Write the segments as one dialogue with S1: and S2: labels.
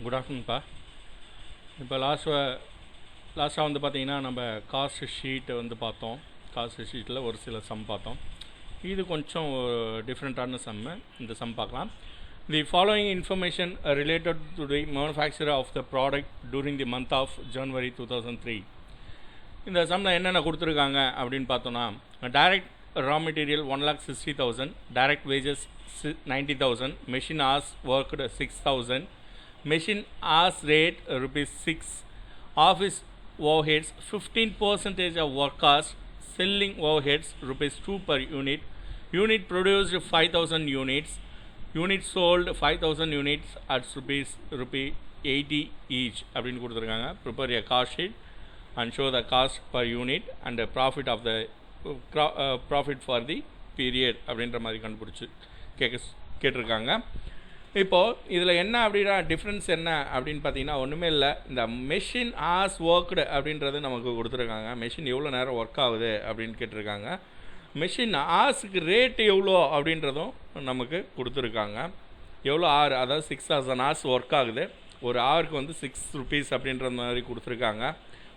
S1: Good ஆஃப்டர்நூன்ப்பா. இப்போ லாஸ்ட்டாக வந்து பார்த்தீங்கன்னா நம்ம காஸ்ட் ஷீட்டை வந்து பார்த்தோம். காஸ்ட் ஷீட்டில் ஒரு சில சம் பார்த்தோம். இது கொஞ்சம் டிஃப்ரெண்ட்டான சம்மு. இந்த சம் பார்க்கலாம். The following information related to the manufacture of the product during the month of January 2003. இந்த சம்மில் என்னென்ன கொடுத்துருக்காங்க அப்படின்னு பார்த்தோன்னா, direct raw material 1,60,000, direct wages 90,000, machine hours worked 6,000, machine hours rate ₹6, office overheads 15% of work cost, selling overheads ₹2 per unit, unit produced 5,000 units, units sold 5,000 units at rupee 80 each அப்படின்னு கொடுத்துருக்காங்க. prepare a cost sheet and show the cost per unit and the profit of the profit for the period அப்படின்ற மாதிரி கண்டுபிடிச்சி கேட்டிருக்காங்க. இப்போது இதில் என்ன அப்படின்னா டிஃப்ரென்ஸ் என்ன அப்படின்னு பார்த்தீங்கன்னா ஒன்றுமே இல்லை. இந்த மெஷின் hours worked அப்படின்றது நமக்கு கொடுத்துருக்காங்க. மெஷின் எவ்வளோ நேரம் ஒர்க் ஆகுது அப்படின்னு கேட்டிருக்காங்க. மெஷின் ஹார்ஸுக்கு ரேட்டு எவ்வளோ அப்படின்றதும் நமக்கு கொடுத்துருக்காங்க. எவ்வளோ hour, அதாவது 6,000 hours ஒர்க் ஆகுது. ஒரு ஹவருக்கு வந்து ₹6 அப்படின்ற மாதிரி கொடுத்துருக்காங்க.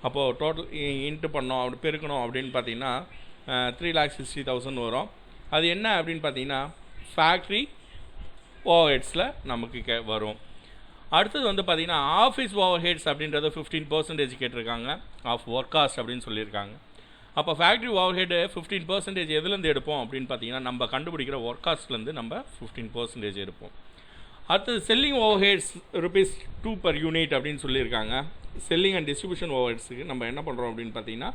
S1: அப்போது டோட்டல் இன்ட்டு பண்ணோம் அப்படி பெருக்கணும் அப்படின்னு பார்த்தீங்கன்னா 3,60,000 வரும். அது என்ன அப்படின்னு பார்த்தீங்கன்னா ஃபேக்ட்ரி ஓவர்ஹெட்ஸில் நமக்கு வரும். அடுத்தது வந்து பார்த்திங்கன்னா ஆஃபீஸ் ஓவர்ஹெட்ஸ் அப்படின்றது 15% கேட்டிருக்காங்க. ஆஃப் ஒர்க் காஸ்ட் அப்படின்னு சொல்லியிருக்காங்க. அப்போ ஃபேக்ட்ரி ஓவர்ஹெட் 15% எதுலேருந்து எடுப்போம் அப்படின்னு பார்த்தீங்கன்னா நம்ம கண்டுபிடிக்கிற ஒர்க் காஸ்ட்லேருந்து நம்ம 15% எடுப்போம். அடுத்தது செல்லிங் ஓவர்ஹெட்ஸ் ₹2 per unit அப்படின்னு சொல்லியிருக்காங்க. செல்லிங் அண்ட் டிஸ்ட்ரிபியூஷன் ஓவர்ஹெட்ஸுக்கு நம்ம என்ன பண்ணுறோம் அப்படின்னு பார்த்தீங்கன்னா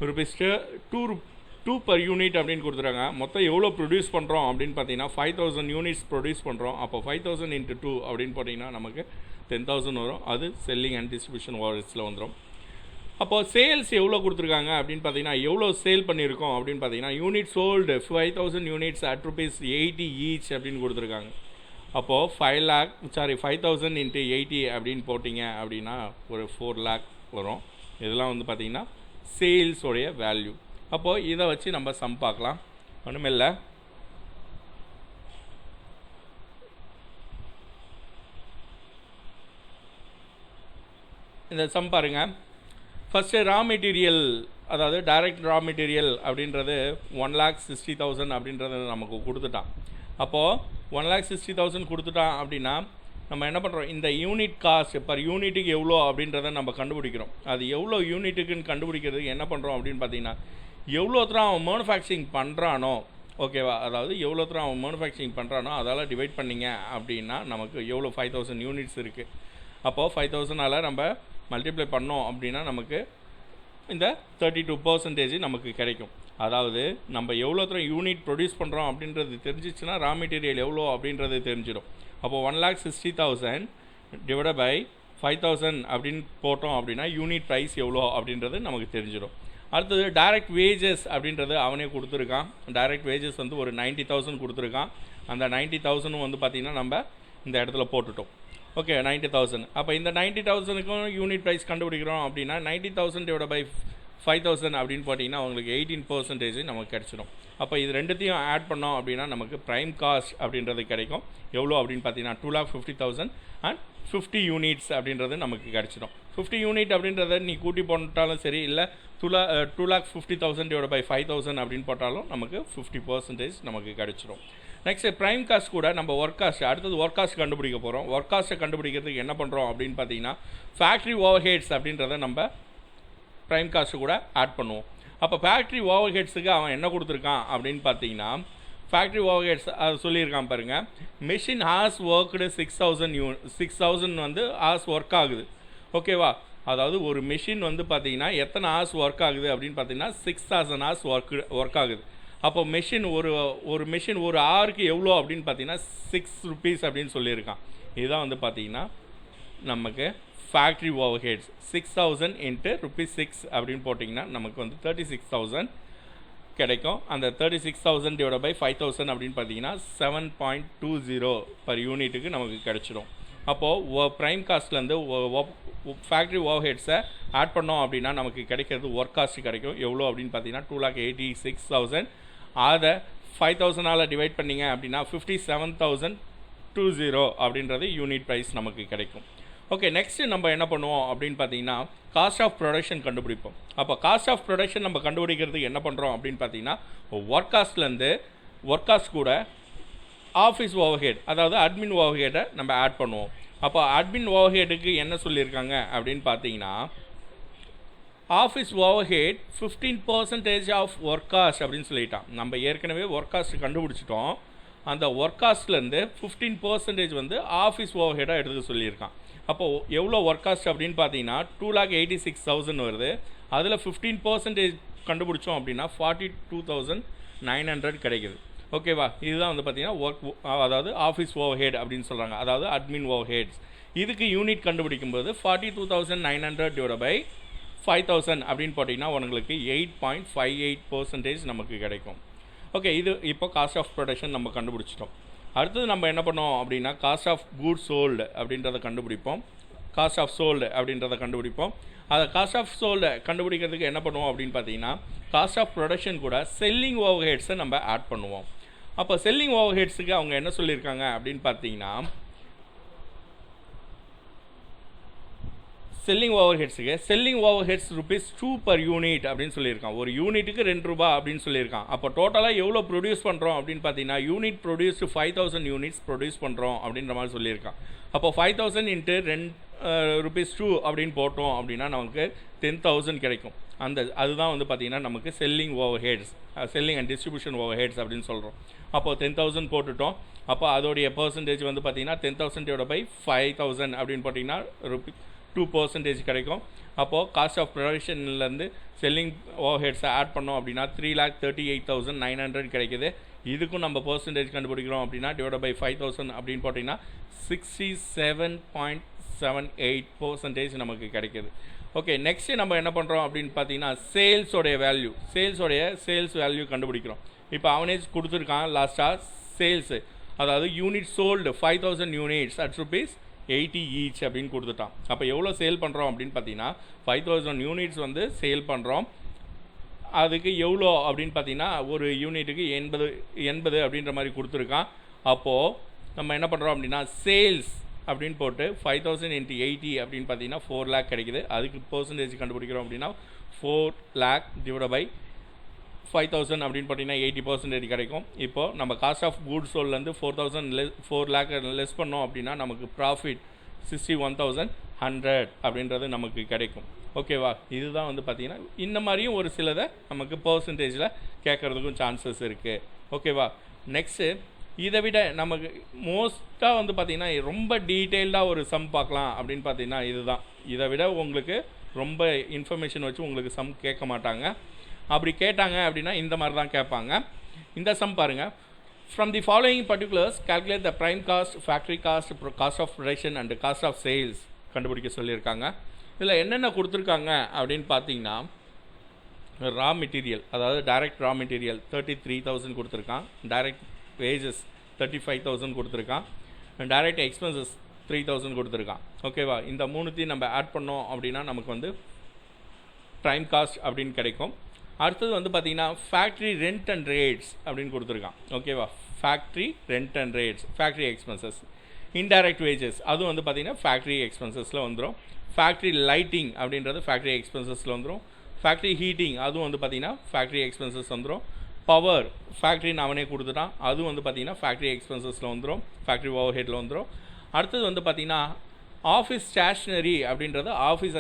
S1: ₹2 per unit அப்படின்னு கொடுத்துருக்காங்க. மொத்தம் எவ்வளோ ப்ரொடியூஸ் பண்ணுறோம் அப்படின்னு பார்த்தீங்கன்னா 5,000 யூனிட்ஸ் ப்ரொடியூஸ் பண்ணுறோம். அப்போ 5,000 × 2 அப்படின்னு போட்டிங்கன்னா நமக்கு 10,000 வரும். அது செல்லிங் அண்ட் டிஸ்ட்ரிபியூஷன் ஓவர்ஹெட்ஸில் வந்துடும். அப்போது சேல்ஸ் எவ்வளோ கொடுத்துருக்காங்க அப்படின்னு பார்த்தீங்கன்னா எவ்வளோ சேல் பண்ணியிருக்கோம் அப்படின்னு பார்த்தீங்கன்னா unit sold 5,000 units at ₹80 each அப்படின்னு கொடுத்துருக்காங்க. அப்போது 5,000 × 80 அப்படின்னு போட்டிங்க அப்படின்னா ஒரு 4 lakh வரும். இதெல்லாம் வந்து பார்த்திங்கன்னா சேல்ஸோடைய வேல்யூ. அப்போது இதை வச்சு நம்ம சம் பார்க்கலாம். ஒன்றுமில்லை, இந்த சம் பாருங்கள். ஃபஸ்ட்டு ரா மெட்டீரியல், அதாவது டைரக்ட் ரா மெட்டீரியல் அப்படின்றது 1,60,000 அப்படின்றது நமக்கு கொடுத்துட்டான். அப்போது 1,60,000 கொடுத்துட்டான் அப்படின்னா நம்ம என்ன பண்ணுறோம், இந்த யூனிட் காஸ்ட் பர் யூனிட்டுக்கு எவ்வளோ அப்படின்றத நம்ம கண்டுபிடிக்கிறோம். அது எவ்வளோ யூனிட்டுக்குன்னு கண்டுபிடிக்கிறதுக்கு என்ன பண்ணுறோம் அப்படின்னு பார்த்தீங்கன்னா எவ்வளோ தூரம் அவன் மேனுஃபேக்சரிங் பண்ணுறானோ, ஓகேவா, அதாவது எவ்வளோ தூரம் அவன் மேனுஃபேக்சரிங் பண்ணுறானோ அதால் டிவைட் பண்ணிங்க அப்படின்னா நமக்கு எவ்வளோ 5,000 யூனிட்ஸ் இருக்குது. அப்போது 5,000ஆல் நம்ம மல்டிப்ளை பண்ணோம் அப்படின்னா நமக்கு இந்த 32% நமக்கு கிடைக்கும். அதாவது நம்ம எவ்வளோ தூரம் யூனிட் ப்ரொடியூஸ் பண்ணுறோம் அப்படின்றது தெரிஞ்சிச்சுன்னா ரா மெட்டீரியல் எவ்வளோ அப்படின்றது தெரிஞ்சிடும். அப்போது 1,60,000 டிவைட் பை 5,000 அப்படின்னு போட்டோம் அப்படின்னா யூனிட் ப்ரைஸ் எவ்வளோ அப்படின்றது நமக்கு தெரிஞ்சிடும். அடுத்தது டைரக்ட் வேஜஸ் அப்படின்றது அவனே கொடுத்துருக்கான். டைரக்ட் வேஜஸ் வந்து ஒரு 90,000 கொடுத்துருக்கான். அந்த 90,000 வந்து பார்த்திங்கன்னா நம்ம இந்த இடத்துல போட்டுட்டோம். ஓகே, 90,000. அப்போ இந்த 90,000க்கும் யூனிட் ப்ரைஸ் கண்டுபிடிக்கிறோம் அப்படின்னா 90,000 டிவைட் பை 5,000 அப்படின்னு போட்டிங்கன்னா அவங்களுக்கு 18% நமக்கு கிடச்சிடும். அப்போ இது ரெண்டுத்தையும் ஆட் பண்ணோம் அப்படின்னா நமக்கு ப்ரைம் காஸ்ட் அப்படின்றது கிடைக்கும். எவ்வளோ அப்படின்னு பார்த்தீங்கன்னா 2,50,000 அண்ட் 50 யூனிட்ஸ் அப்படின்றது நமக்கு கிடச்சிடும். 50 யூனிட் அப்படின்றத நீ கூட்டி போட்டாலும் சரி, இல்லை 2,50,000 டிவைட் பை 5,000 அப்படின்னு போட்டாலும் நமக்கு 50% நமக்கு கிடச்சிடும். நெக்ஸ்ட்டு ப்ரைம் காஸ்ட் கூட நம்ம ஒர்க் காஸ்ட், அடுத்தது ஒர்க் காஸ்ட் கண்டுபிடிக்க போகிறோம். ஒர்க் காஸ்ட்டை கண்டுபிடிக்கிறதுக்கு என்ன பண்ணுறோம் அப்படின்னு பார்த்தீங்கன்னா ஃபேக்ட்ரி ஓவர்ஹெட்ஸ் அப்படின்றத நம்ம ப்ரைம் காஸ்ட்டு கூட ஆட் பண்ணுவோம். அப்போ ஃபேக்ட்ரி ஓவர்ஹெட்ஸுக்கு அவன் என்ன கொடுத்துருக்கான் அப்படின்னு பார்த்தீங்கன்னா ஃபேக்ட்ரி ஓவர்ஹெட்ஸ் அது சொல்லியிருக்கான் பாருங்கள். மெஷின் ஹார்ஸ் ஒர்க்டு 6,000 வந்து ஹார்ஸ் ஒர்க் ஆகுது. ஓகேவா, அதாவது ஒரு மெஷின் வந்து பார்த்தீங்கன்னா எத்தனை ஹார்ஸ் ஒர்க் ஆகுது அப்படின்னு பார்த்தீங்கன்னா 6,000 ஹார்ஸ் ஒர்க் ஆகுது. அப்போ மெஷின் ஒரு மெஷின் ஒரு ஹவருக்கு எவ்வளோ அப்படின்னு பார்த்தீங்கன்னா ₹6 அப்படின்னு சொல்லியிருக்கான். இதுதான் வந்து பார்த்தீங்கன்னா நமக்கு ஃபேக்ட்ரி ஓவர்ஹெட்ஸ் 6,000 × ₹6 அப்படின்னு போட்டிங்கன்னா நமக்கு வந்து 36,000 கிடைக்கும். அந்த 36,000 டிவைட் பை 5,000 அப்படின்னு பார்த்தீங்கன்னா 7.20 பர் யூனிட்டுக்கு நமக்கு கிடைச்சிடும். அப்போது ப்ரைம் காஸ்ட்லேருந்து ஃபேக்ட்ரி ஓவர்ஹெட்ஸை ஆட் பண்ணோம் அப்படின்னா நமக்கு கிடைக்கிறது ஒர்க் காஸ்ட் கிடைக்கும். எவ்வளோ அப்படின்னு பார்த்தீங்கன்னா 2,86,000. அதை 5,000ஆல் டிவைட் பண்ணிங்க அப்படின்னா 57,020 அப்படின்றது யூனிட் ப்ரைஸ் நமக்கு கிடைக்கும். ஓகே, நெக்ஸ்ட்டு நம்ம என்ன பண்ணுவோம் அப்படின்னு பார்த்தீங்கன்னா காஸ்ட் ஆஃப் ப்ரொடக்ஷன் கண்டுபிடிப்போம். அப்போ காஸ்ட் ஆஃப் ப்ரொடக்ஷன் நம்ம கண்டுபிடிக்கிறதுக்கு என்ன பண்ணுறோம் அப்படின்னு பார்த்தீங்கன்னா ஒர்க் காஸ்ட்லேருந்து ஒர்க் காஸ்ட் கூட ஆஃபீஸ் ஓவர்ஹெட் அதாவது அட்மின் ஓவர்ஹெட்டை நம்ம ஆட் பண்ணுவோம். அப்போ அட்மின் ஓவர்ஹெட்டுக்கு என்ன சொல்லியிருக்காங்க அப்படின்னு பார்த்தீங்கன்னா office overhead 15% of work cost அப்படின்னு சொல்லிட்டான். நம்ம ஏற்கனவே ஒர்க் காஸ்ட் கண்டுபிடிச்சிட்டோம். அந்த ஒர்க் காஸ்ட்லேருந்து 15% வந்து ஆஃபீஸ் ஓவர்ஹெட்டாக எடுத்துக்க சொல்லியிருக்கான். அப்போது எவ்வளோ ஒர்க் காஸ்ட் அப்படின்னு பார்த்தீங்கன்னா 2,86,000 வருது. அதில் 15% கண்டுபிடிச்சோம் அப்படின்னா 42,900 கிடைக்குது. ஓகேவா, இதுதான் வந்து பார்த்தீங்கன்னா அதாவது ஆஃபீஸ் ஓவர்ஹெட் அப்படின்னு சொல்கிறாங்க, அதாவது அட்மின் ஓவர்ஹெட்ஸ். இதுக்கு யூனிட் கண்டுபிடிக்கும்போது 42,900 டிவைட் பை 5,000 அப்படின்னு போட்டிங்கன்னா உங்களுக்கு 8.58% நமக்கு கிடைக்கும். ஓகே, இது இப்போ காஸ்ட் ஆஃப் ப்ரொடக்ஷன் நம்ம கண்டுபிடிச்சிட்டோம். அடுத்தது நம்ம என்ன பண்ணோம் அப்படின்னா காஸ்ட் ஆஃப் கூட்ஸ் சோல்டு அப்படின்றத கண்டுபிடிப்போம். காஸ்ட் ஆஃப் சோல்டு அப்படின்றத கண்டுபிடிப்போம். அதை காஸ்ட் ஆஃப் சோல்டு கண்டுபிடிக்கிறதுக்கு என்ன பண்ணுவோம் அப்படின்னு பார்த்தீங்கன்னா காஸ்ட் ஆஃப் ப்ரொடக்ஷன் கூட செல்லிங் ஓவர்ஹெட்ஸை நம்ம ஆட் பண்ணுவோம். அப்போ செல்லிங் ஓவர்ஹெட்ஸுக்கு அவங்க என்ன சொல்லியிருக்காங்க அப்படின்னு பார்த்தீங்கன்னா செல்லிங் ஓவர்ஹெட்ஸ் ₹2 பர் யூனிட் அப்படின்னு சொல்லியிருக்கான். ஒரு யூனிட்டுக்கு ₹2 அப்படின்னு சொல்லியிருக்கான். அப்போ டோட்டலாக எவ்வளோ ப்ரொடியூஸ் பண்ணுறோம் அப்படின்னு பார்த்தீங்கன்னா யூனிட் ப்ரொடியூஸ்டு 5,000 யூனிட்ஸ் ப்ரொடியூஸ் பண்ணுறோம் அப்படின்ற மாதிரி சொல்லியிருக்கான். அப்போ 5,000 இன்ட்டு ₹2 அப்படின்னு போட்டோம் அப்படின்னா நமக்கு 10,000 கிடைக்கும். அதுதான் வந்து பார்த்தீங்கன்னா நமக்கு selling overheads, selling and distribution overheads அப்படின்னு சொல்கிறோம். அப்போது 10,000 போட்டுட்டோம். அப்போ அதோடைய பர்சன்டேஜ் வந்து பார்த்தீங்கன்னா 10,000 டிவைட் பை 5,000 அப்படின்னு போட்டிங்கன்னா ₹2 கிடைக்கும். அப்போது காஸ்ட் ஆஃப் ப்ரொடக்ஷன்லேருந்து செல்லிங் ஓவர்ஹெட்ஸை ஆட் பண்ணோம் அப்படின்னா 3,38,900 கிடைக்குது. இதுக்கும் நம்ம பர்சன்டேஜ் கண்டுபிடிக்கிறோம் அப்படின்னா டிவைட் பை 5,000 அப்படின்னு போட்டிங்கன்னா 67.78% நமக்கு கிடைக்குது. ஓகே, நெக்ஸ்ட்டு நம்ம என்ன பண்ணுறோம் அப்படின்னு பார்த்தீங்கன்னா சேல்ஸ் வேல்யூ கண்டுபிடிக்கிறோம். இப்போ அவனேஜ் கொடுத்துருக்கான் லாஸ்ட்டாக சேல்ஸு, அதாவது unit sold 5,000 units at ₹80 each அப்படின்னு கொடுத்துட்டான். அப்போ எவ்வளோ சேல் பண்ணுறோம் அப்படின்னு பார்த்தீங்கன்னா 5,000 யூனிட்ஸ் வந்து சேல் பண்ணுறோம். அதுக்கு எவ்வளோ அப்படின்னு பார்த்தீங்கன்னா ஒரு யூனிட்டுக்கு 80 அப்படின்ற மாதிரி கொடுத்துருக்கான். அப்போது நம்ம என்ன பண்ணுறோம் அப்படின்னா சேல்ஸ் அப்படின்னு போட்டு 5,000 × 80 அப்படின்னு பார்த்தீங்கன்னா 4 lakh கிடைக்குது. அதுக்கு பர்சன்டேஜ் கண்டுபிடிக்கிறோம் அப்படின்னா 4 lakh டிவைட் பை 5,000 அப்படின்னு பார்த்தீங்கன்னா 80% கிடைக்கும். இப்போது நம்ம காஸ்ட் ஆஃப் கூட்ஸ் சோல்ட்லேருந்து 4 lakh லெஸ் பண்ணோம் அப்படின்னா நமக்கு ப்ராஃபிட் 61,100 அப்படின்றது நமக்கு கிடைக்கும். ஓகேவா, இதுதான் வந்து பார்த்திங்கன்னா இந்த மாதிரியும் ஒரு சிலதை நமக்கு பர்சன்டேஜில் கேட்குறதுக்கும் சான்சஸ் இருக்குது. ஓகேவா, நெக்ஸ்ட்டு இதை விட நமக்கு மோஸ்ட்டாக வந்து பார்த்திங்கன்னா ரொம்ப டீட்டெயில்டாக ஒரு சம் பார்க்கலாம் அப்படின்னு பார்த்தீங்கன்னா இதுதான். இதை விட உங்களுக்கு ரொம்ப இன்ஃபர்மேஷன் வச்சு உங்களுக்கு சம் கேட்க மாட்டாங்க. அப்படி கேட்டாங்க அப்படின்னா இந்த மாதிரி தான் கேட்பாங்க. இந்த சம் பாருங்கள். From the following particulars calculate the prime cost, factory cost, cost of production and cost of sales கண்டுபிடிக்க சொல்லியிருக்காங்க. இதில் என்னென்ன கொடுத்துருக்காங்க அப்படின்னு பார்த்தீங்கன்னா ரா மெட்டீரியல், அதாவது டைரக்ட் ரா மெட்டீரியல் 33,000 கொடுத்துருக்கான். டைரக்ட் வேஜஸ் 35,000 கொடுத்துருக்கான். டைரக்ட் எக்ஸ்பென்சஸ் 3,000 கொடுத்துருக்கான். ஓகேவா, இந்த மூணுத்தையும் நம்ம ஆட் பண்ணோம் அப்படின்னா நமக்கு வந்து ப்ரைம் காஸ்ட் அப்படின்னு கிடைக்கும். அடுத்தது வந்து பார்த்திங்கன்னா ஃபேக்ட்ரி ரெண்ட் அண்ட் ரேட்ஸ் அப்படின்னு கொடுத்துருக்கான். ஓகேவா, factory rent and rates, factory expenses. Indirect wages அதுவும் வந்து பார்த்திங்கன்னா ஃபேக்ட்ரி எக்ஸ்பென்சஸில் வந்துடும். ஃபேக்ட்ரி லைட்டிங் அப்படின்றது ஃபேக்ட்ரி எக்ஸ்பென்சஸில் வந்துடும். ஃபேக்ட்ரி ஹீட்டிங் அதுவும் வந்து பார்த்திங்கன்னா ஃபேக்ட்ரி எக்ஸ்பென்சஸ் வந்துடும். பவர் ஃபேக்ட்ரின்னு அவனே கொடுத்துட்டான், அதுவும் வந்து பார்த்திங்கன்னா ஃபேக்ட்ரி எக்ஸ்பென்சஸில் வந்துடும், ஃபேக்ட்ரி ஓவர் ஹெட்டில் வந்துடும். அடுத்தது வந்து பார்த்திங்கன்னா ஆஃபீஸ் ஸ்டேஷ்னரி அப்படின்றது ஆஃபீஸ்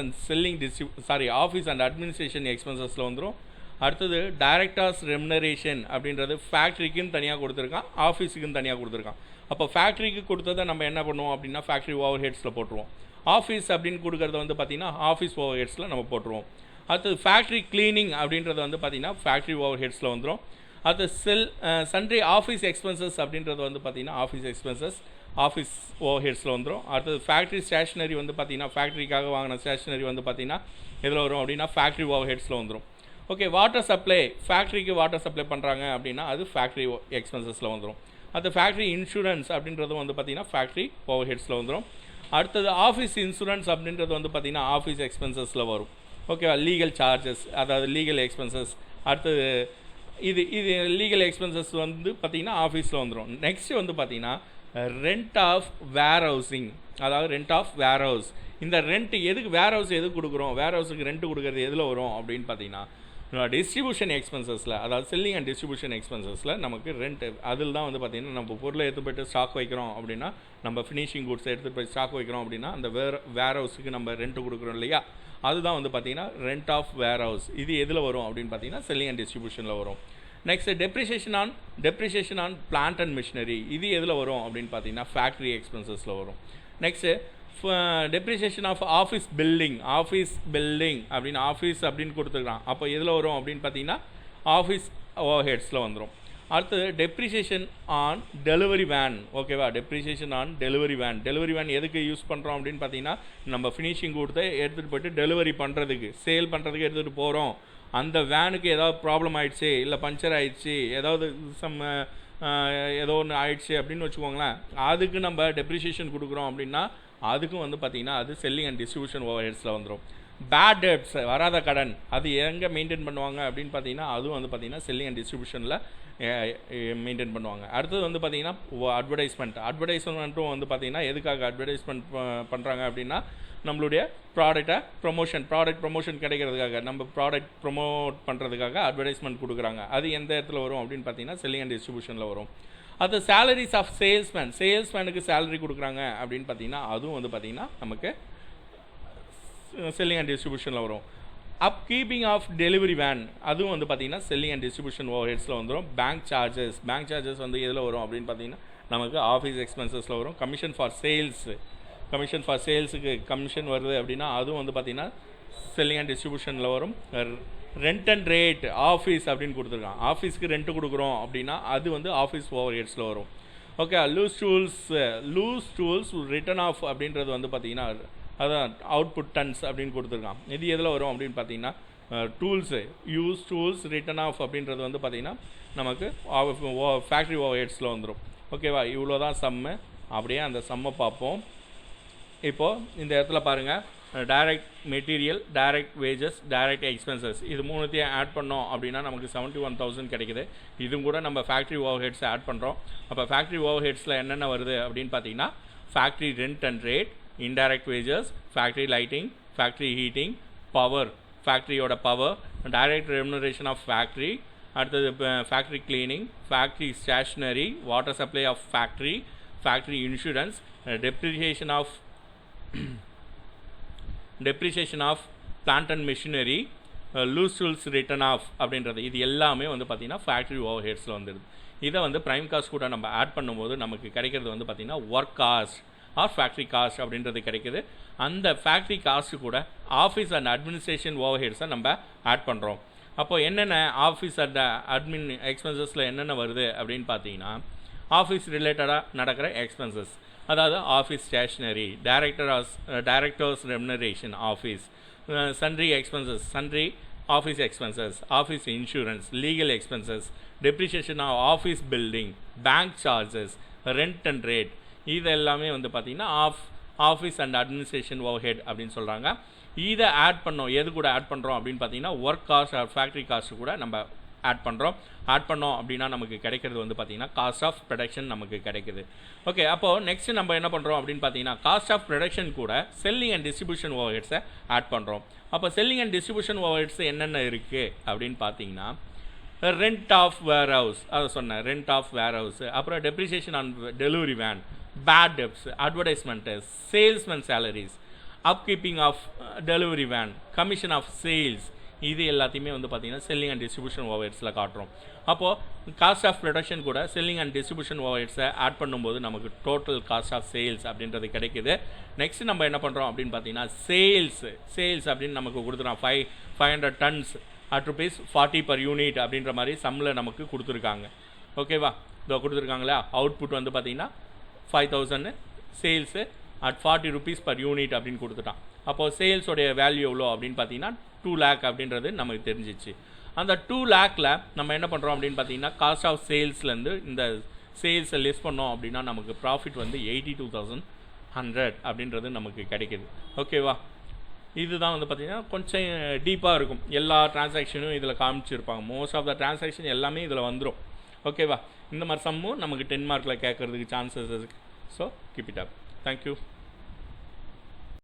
S1: அண்ட் அட்மினிஸ்ட்ரேஷன் எக்ஸ்பென்சஸில் வந்துடும். அடுத்தது டைரக்டர்ஸ் ரெமுனரேஷன் அப்படின்றது ஃபேக்ட்ரிக்குன்னு தனியாக கொடுத்துருக்கான், ஆஃபீஸுக்குன்னு தனியாக கொடுத்துருக்கான். அப்போ ஃபேக்ட்ரிக்கு கொடுத்ததை நம்ம என்ன பண்ணுவோம் அப்படின்னா ஃபேக்ட்ரி ஓவர் ஹெட்ஸில் போட்டுருவோம். ஆஃபீஸ் அப்படின்னு கொடுக்குறத வந்து பார்த்திங்கன்னா ஆஃபீஸ் ஓவர் ஹெட்ஸில் நம்ம போட்டுருவோம். அடுத்தது ஃபேக்ட்ரி க்ளீனிங் அப்படின்றது வந்து பார்த்திங்கன்னா ஃபேக்ட்ரி ஓவர் ஹெட்ஸில் வந்துடும். அடுத்து சன்ட்ரி ஆஃபீஸ் எக்ஸ்பென்சஸ் அப்படின்றது வந்து பார்த்திங்கன்னா ஆஃபீஸ் எக்ஸ்பென்சஸ் ஆஃபீஸ் ஓவர் ஹெட்ஸில் வந்துடும். அடுத்தது ஃபேக்ட்ரி ஸ்டேஷ்னரி வந்து பார்த்திங்கன்னா ஃபேக்ட்ரிக்காக வாங்கின ஸ்டேஷ்னரி வந்து பார்த்திங்கன்னா எதில் வரும் அப்படின்னா ஃபேக்ட்ரி ஓவர் ஹெட்ஸில் வந்துடும். ஓகே, வாட்டர் சப்ளை, ஃபேக்ட்ரிக்கு வாட்டர் சப்ளை பண்ணுறாங்க அப்படின்னா அது ஃபேக்ட்ரி எக்ஸ்பென்சஸில் வந்துடும். அடுத்து ஃபேக்ட்ரி இன்சூரன்ஸ் அப்படின்றது வந்து பார்த்திங்கன்னா ஃபேக்ட்ரி ஓவர் ஹெட்ஸில் வந்துடும். அடுத்தது ஆஃபீஸ் இன்சூரன்ஸ் அப்படின்றது வந்து பார்த்திங்கன்னா ஆஃபீஸ் எக்ஸ்பென்சஸில் வரும். ஓகேவா, லீகல் சார்ஜஸ் அதாவது லீகல் எக்ஸ்பென்சஸ். அடுத்தது இது லீகல் எக்ஸ்பென்சஸ் வந்து பார்த்திங்கன்னா ஆஃபீஸில் வந்துடும். நெக்ஸ்ட் வந்து பார்த்திங்கன்னா ரெண்ட் ஆஃப் வேர் ஹவுசிங், அதாவது ரெண்ட் ஆஃப் வேர் ஹவுஸ். இந்த ரெண்ட் எதுக்கு வேர் ஹவுஸ் எதுக்கு கொடுக்குறோம், வேர் ஹவுஸுக்கு ரெண்ட் கொடுக்குறது எதில் வரும் அப்படின்னு பார்த்தீங்கன்னா டிஸ்ட்ரிபியூஷன் எக்ஸ்பென்சஸில், அதாவது செல்லிங் அண்ட் டிஸ்ட்ரிபியூஷன் எக்ஸ்பென்சஸில் நமக்கு ரெண்ட். அதில் தான் வந்து பார்த்திங்கன்னா நம்ம பொருளை எடுத்து போய்ட்டு ஸ்டாக் வைக்கிறோம் அப்படின்னா, நம்ம ஃபினிஷிங் குட்ஸ் எடுத்துகிட்டு போய் ஸ்டாக் வைக்கிறோம் அப்படின்னா அந்த வேர் ஹவுஸுக்கு நம்ம ரெண்ட் கொடுக்குறோம் இல்லையா, அதுதான் வந்து பார்த்திங்கன்னா ரெண்ட் ஆஃப் வேர் ஹவுஸ். இது எதில் வரும் அப்படின்னு பார்த்தீங்கன்னா செல்லிங் அண்ட் டிஸ்ட்ரிபியூஷனில் வரும். Next depreciation on plant and machinery, இது எதில் வரும் அப்படின்னு பார்த்தீங்கன்னா ஃபேக்ட்ரி எக்ஸ்பென்சஸில் வரும். Next depreciation of office building அப்படின்னு ஆஃபீஸ் அப்படின்னு கொடுத்துருக்கான். அப்போ எதில் வரும் அப்படின்னு பார்த்தீங்கன்னா ஆஃபீஸ் ஓவர்ஹெட்ஸில் வந்துடும். அடுத்தது டெப்ரிசியேஷன் ஆன் டெலிவரி வேன். ஓகேவா, டெப்ரிசியேஷன் ஆன் டெலிவரி வேன் எதுக்கு யூஸ் பண்ணுறோம் அப்படின்னு பார்த்தீங்கன்னா நம்ம ஃபினிஷிங் கொடுத்து எடுத்துகிட்டு போய்ட்டு டெலிவரி பண்ணுறதுக்கு, சேல் பண்ணுறதுக்கு எடுத்துகிட்டு போகிறோம். அந்த வேனுக்கு ஏதாவது ப்ராப்ளம் ஆகிடுச்சு, இல்லை பஞ்சர் ஆகிடுச்சு, ஏதாவது ஏதோ ஒன்று ஆயிடுச்சு அப்படின்னு வச்சுக்கோங்களேன், அதுக்கு நம்ம டெப்ரிசியேஷன் கொடுக்குறோம் அப்படின்னா அதுக்கும் வந்து பார்த்திங்கன்னா அது செல்லிங் அண்ட் டிஸ்ட்ரிபியூஷன் ஓவர்ஹெட்ஸில் வந்துடும். பேட் டெப்ட்ஸ், வராத கடன், அது எங்கே மெயின்டைன் பண்ணுவாங்க அப்படின்னு பார்த்தீங்கன்னா அதுவும் வந்து பார்த்திங்கன்னா செல்லிங் அண்ட் டிஸ்ட்ரிபியூஷனில் மெயின்டைன் பண்ணுவாங்க. அடுத்தது வந்து பார்த்திங்கன்னா அட்வர்டைஸ்மெண்ட்டும் வந்து பார்த்திங்கன்னா எதுக்காக அட்வர்டைஸ்மெண்ட் பண்ணுறாங்க அப்படின்னா நம்மளுடைய ப்ராடக்ட் ப்ரொமோஷன் கிடைக்கிறதுக்காக, நம்ம ப்ராடக்ட் ப்ரொமோட் பண்ணுறதுக்காக அட்வர்டைஸ்மெண்ட் கொடுக்குறாங்க. அது எந்த இடத்துல வரும் அப்படின்னு பார்த்தீங்கன்னா செல்லிங் அண்ட் டிஸ்ட்ரிபியூஷனில் வரும். அது சேலரிஸ் ஆஃப் சேல்ஸ்மேனுக்கு சேலரி கொடுக்குறாங்க அப்படின்னு பார்த்தீங்கன்னா அதுவும் வந்து பார்த்திங்கன்னா நமக்கு செல்லிங் அண்ட் டிஸ்ட்ரிபியூஷனில் வரும். அப்கீப்பிங் ஆஃப் டெலிவரி வேன், அதுவும் வந்து பார்த்திங்கன்னா செல்லிங் அண்ட் டிஸ்ட்ரிபியூஷன் ஓவர்ஹெட்ஸில் வந்துடும். பேங்க் சார்ஜஸ் வந்து எதில் வரும் அப்படின்னு பார்த்தீங்கன்னா நமக்கு ஆஃபீஸ் எக்ஸ்பென்சஸில் வரும். கமிஷன் ஃபார் சேல்ஸுக்கு கமிஷன் வருது அப்படின்னா அதுவும் வந்து பார்த்திங்கன்னா செல்லிங் அண்ட் டிஸ்ட்ரிபியூஷனில் வரும். ரெண்ட் அண்ட் ரேட் ஆஃபீஸ் அப்படின்னு கொடுத்துருக்கான். ஆஃபீஸ்க்கு ரெண்ட் கொடுக்குறோம் அப்படின்னா அது வந்து ஆஃபீஸ் ஓவர்ஹெட்ஸில் வரும். Okay, loose tools return of அப்படின்றது வந்து பார்த்திங்கன்னா அதான் அவுட்புட் டன்ஸ் அப்படின்னு கொடுத்துருக்கான். இது எதில் வரும் அப்படின்னு பார்த்தீங்கன்னா டூல்ஸ் ரிட்டர்ன் ஆஃப் அப்படின்றது வந்து பார்த்திங்கன்னா நமக்கு ஃபேக்ட்ரி ஓவர்ஹெட்ஸில் வந்துடும். ஓகேவா, இவ்வளோ தான் சம்மு. அப்படியே அந்த சம்மை பார்ப்போம். இப்போது இந்த இடத்துல பாருங்கள், direct material, direct wages, direct expenses, இது மூணுத்தையும் ஆட் பண்ணோம் அப்படின்னா நமக்கு 71,000 கிடைக்குது. இதுவும் கூட நம்ம ஃபேக்ட்ரி ஓவர்ஹெட்ஸை ஆட் பண்ணுறோம். அப்போ ஃபேக்ட்ரி ஓவர்ஹெட்ஸில் என்னென்ன வருது அப்படின்னு பார்த்தீங்கன்னா factory rent and rate, indirect wages, factory lighting, factory heating, power, ஃபேக்ட்ரியோட power, direct remuneration of factory, அடுத்தது factory cleaning, factory stationery, water supply of factory insurance, depreciation of plant and machinery, loose tools return of அப்படின்றது, இது எல்லாமே வந்து பார்த்திங்கன்னா factory ஓவர்ஹெட்ஸில் வந்துடுது. இதை வந்து ப்ரைம் காஸ்ட் கூட நம்ம ஆட் பண்ணும்போது நமக்கு கிடைக்கிறது வந்து பார்த்திங்கன்னா work cost or factory cost அப்படின்றது கிடைக்குது. அந்த ஃபேக்ட்ரி காஸ்ட்டு கூட ஆஃபீஸ் அண்ட் அட்மினிஸ்ட்ரேஷன் ஓவர்ஹெட்ஸை நம்ம ஆட் பண்ணுறோம். அப்போது என்னென்ன ஆஃபீஸ் அண்ட் அட்மின் எக்ஸ்பென்சஸில் என்னென்ன வருது அப்படின்னு பார்த்தீங்கன்னா ஆஃபீஸ் ரிலேட்டடாக நடக்கிற எக்ஸ்பென்சஸ், அதாவது office stationery, directors remuneration office, sundry expenses, sundry office expenses, office insurance, legal expenses, depreciation of office building, bank charges, rent and rate, இது எல்லாமே வந்து பார்த்திங்கன்னா ஆஃபீஸ் அண்ட் அட்மினிஸ்ட்ரேஷன் ஓவர்ஹெட் அப்படின்னு சொல்கிறாங்க. இதை ஆட் பண்ணோம், எது கூட ஆட் பண்ணுறோம் அப்படின்னு பார்த்தீங்கன்னா work cost or factory cost கூட நம்ம ஆட் பண்ணோம் அப்படின்னா நமக்கு கிடைக்கிறது வந்து பார்த்திங்கன்னா காஸ்ட் ஆஃப் ப்ரொடக்ஷன் நமக்கு கிடைக்குது. ஓகே, அப்போது நெக்ஸ்ட் நம்ம என்ன பண்ணுறோம் அப்படின்னு பார்த்தீங்கன்னா காஸ்ட் ஆஃப் ப்ரொடக்ஷன் கூட செல்லிங் அண்ட் டிஸ்ட்ரிபியூஷன் ஓவர்ஹெட்ஸை ஆட் பண்ணுறோம். அப்போ செல்லிங் அண்ட் டிஸ்ட்ரிபியூஷன் ஓவர்ஹெட்ஸ் என்னென்ன இருக்குது அப்படின்னு பார்த்தீங்கன்னா ரெண்ட் ஆஃப் வேர் ஹவுஸ், அதை சொன்னேன், ரெண்ட் ஆஃப் வேர் ஹவுஸ், அப்புறம் depreciation on delivery van, bad debts, advertisement, salesman salaries, upkeeping of delivery van, commission of sales, இது எல்லாத்தையுமே வந்து பார்த்திங்கன்னா செல்லிங் அண்ட் டிஸ்ட்ரிபியூஷன் ஓவர்ஹெட்ஸில் காட்டுறோம். அப்போது காஸ்ட் ஆஃப் ப்ரொடக்ஷன் கூட செல்லிங் அண்ட் டிஸ்ட்ரிபியூஷன் ஓவர்ஹெட்ஸை ஆட் பண்ணும்போது நமக்கு டோட்டல் காஸ்ட் ஆஃப் சேல்ஸ் அப்படின்றது கிடைக்குது. நெக்ஸ்ட் நம்ம என்ன பண்ணுறோம் அப்படின்னு பார்த்தீங்கன்னா சேல்ஸ் அப்படின்னு நமக்கு கொடுத்துறோம். 500 tons at ₹40 per unit அப்படின்ற மாதிரி சம்மில் நமக்கு கொடுத்துருக்காங்க. ஓகேவா, இதோ கொடுத்துருக்காங்களா, அவுட்புட் வந்து பார்த்திங்கன்னா 5,000, சேல்ஸு at ₹40 per unit அப்படின்னு கொடுத்துட்டான். அப்போது சேல்ஸோடைய வேல்யூ எவ்வளோ அப்படின்னு பார்த்தீங்கன்னா 2 lakh அப்படின்றது நமக்கு தெரிஞ்சிச்சு. அந்த 2 lakhல நம்ம என்ன பண்ணுறோம் அப்படின்னு பார்த்தீங்கன்னா காஸ்ட் ஆஃப் சேல்ஸ்லேருந்து இந்த சேல்ஸை லெஸ் பண்ணோம் அப்படின்னா நமக்கு ப்ராஃபிட் வந்து 82,100 அப்படின்றது நமக்கு கிடைக்கிது. ஓகேவா, இதுதான் வந்து பார்த்திங்கன்னா கொஞ்சம் டீப்பாக இருக்கும். எல்லா டிரான்சாக்ஷனும் இதில் காமிச்சிருப்பாங்க. மோஸ்ட் ஆஃப் த டிரான்சாக்ஷன் எல்லாமே இதில் வந்துடும். ஓகேவா, இந்த மாதிரி சம்மும் நமக்கு 10 மார்க்கில் கேட்குறதுக்கு சான்சஸ் இருக்குது. So keep it up. Thank you.